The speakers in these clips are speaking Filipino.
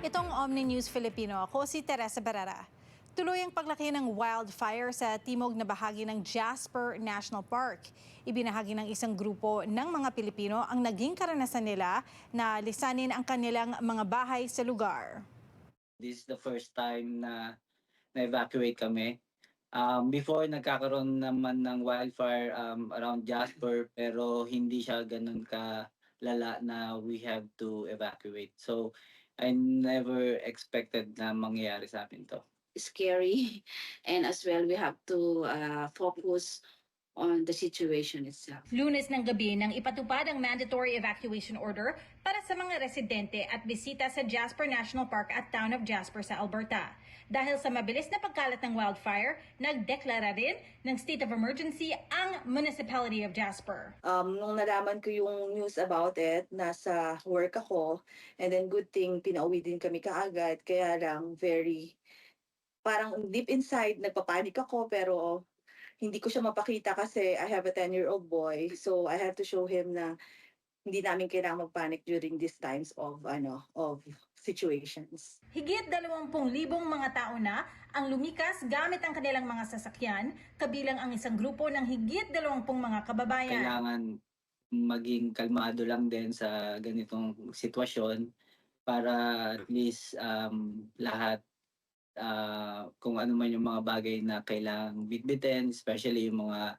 Itong Omni News Filipino, ako si Teresa Barrera. Tuloy ang paglaki ng wildfire sa timog na bahagi ng Jasper National Park. Ibinahagi ng isang grupo ng mga Pilipino ang naging karanasan nila na lisanin ang kanilang mga bahay sa lugar. This is the first time na na-evacuate kami. Before, nagkakaroon naman ng wildfire around Jasper, pero hindi siya ganun kalala na we have to evacuate. So, I never expected na mangyayari sa amin to. Scary, and as well we have to focus on the situation itself. Lunes ng gabi nang ipatupad ang mandatory evacuation order para sa mga residente at bisita sa Jasper National Park at Town of Jasper sa Alberta. Dahil sa mabilis na pagkalat ng wildfire, nagdeklara rin ng state of emergency ang Municipality of Jasper. Nung nalaman ko yung news about it, nasa work ako, and then good thing, pinauwi din kami kaagad, kaya lang parang deep inside, nagpapanik ako, pero hindi ko siya mapakita kasi I have a 10-year-old boy, so I have to show him na hindi namin kailangang magpanic during these times of situations. Higit 20,000 mga tao na ang lumikas gamit ang kanilang mga sasakyan, kabilang ang isang grupo ng higit 20 mga kababayan. Kailangan maging kalmado lang din sa ganitong sitwasyon para at least lahat kung ano man yung mga bagay na kailangang bitbitin, especially yung mga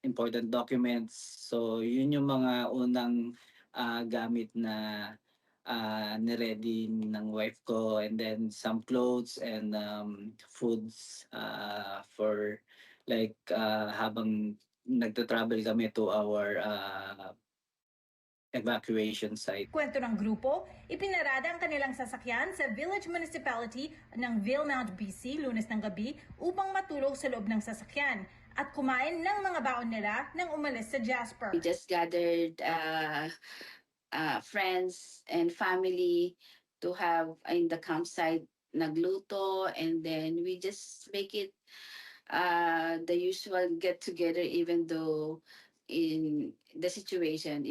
important documents. So yun yung mga unang gamit na niready ng wife ko, and then some clothes and foods for like habang nagto-travel kami to our evacuation site. Kwento ng grupo, ipinarada ang kanilang sasakyan sa Village Municipality ng Valemount, BC, Lunes ng gabi upang matulog sa loob ng sasakyan at kumain ng mga baon nila nang umalis sa Jasper. We just gathered friends and family to have in the campsite nagluto, and then we just make it the usual get together, even the situation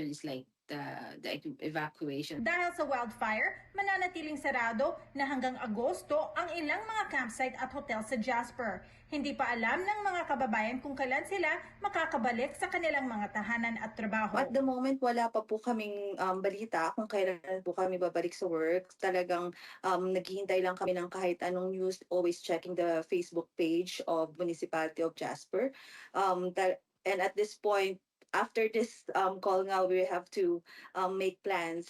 is like the evacuation. Dahil sa wildfire, mananatiling sarado na hanggang Agosto ang ilang mga campsite at hotel sa Jasper. Hindi pa alam ng mga kababayan kung kailan sila makakabalik sa kanilang mga tahanan at trabaho. At the moment, wala pa po kaming balita kung kailan po kami babalik sa work. Talagang naghihintay lang kami ng kahit anong news, always checking the Facebook page of Municipality of Jasper. And at this point, after this call nga, we have to make plans.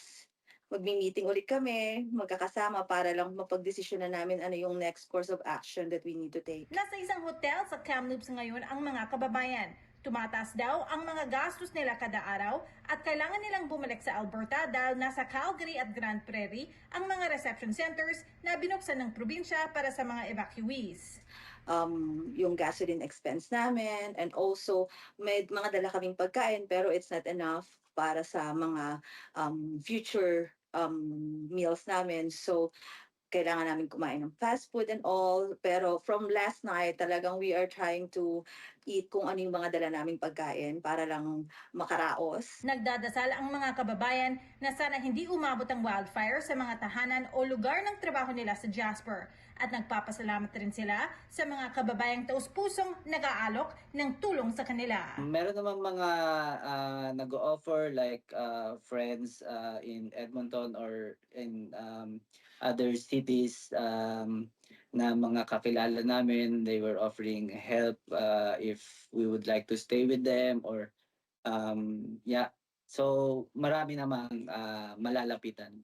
Magmi-meeting ulit kami, magkakasama para lang mapagdesisyon na namin ano yung next course of action that we need to take. Nasa isang hotel sa Kamloops ngayon ang mga kababayan. Tumataas daw ang mga gastos nila kada araw at kailangan nilang bumalik sa Alberta dahil nasa Calgary at Grand Prairie ang mga reception centers na binuksan ng probinsya para sa mga evacuees. Yung gasoline expense namin, and also may mga dala kaming pagkain pero it's not enough para sa mga future meals namin. So kailangan namin kumain ng fast food and all, pero from last night talagang we are trying to eat kung ano yung mga dala naming pagkain para lang makaraos. Nagdadasal ang mga kababayan na sana hindi umabot ang wildfire sa mga tahanan o lugar ng trabaho nila sa Jasper. At nagpapasalamat rin sila sa mga kababayang taus-pusong nag-aalok ng tulong sa kanila. Meron namang mga nag-offer like friends in Edmonton or in other cities na mga kakilala namin. They were offering help if we would like to stay with them or yeah. So marami namang malalapitan.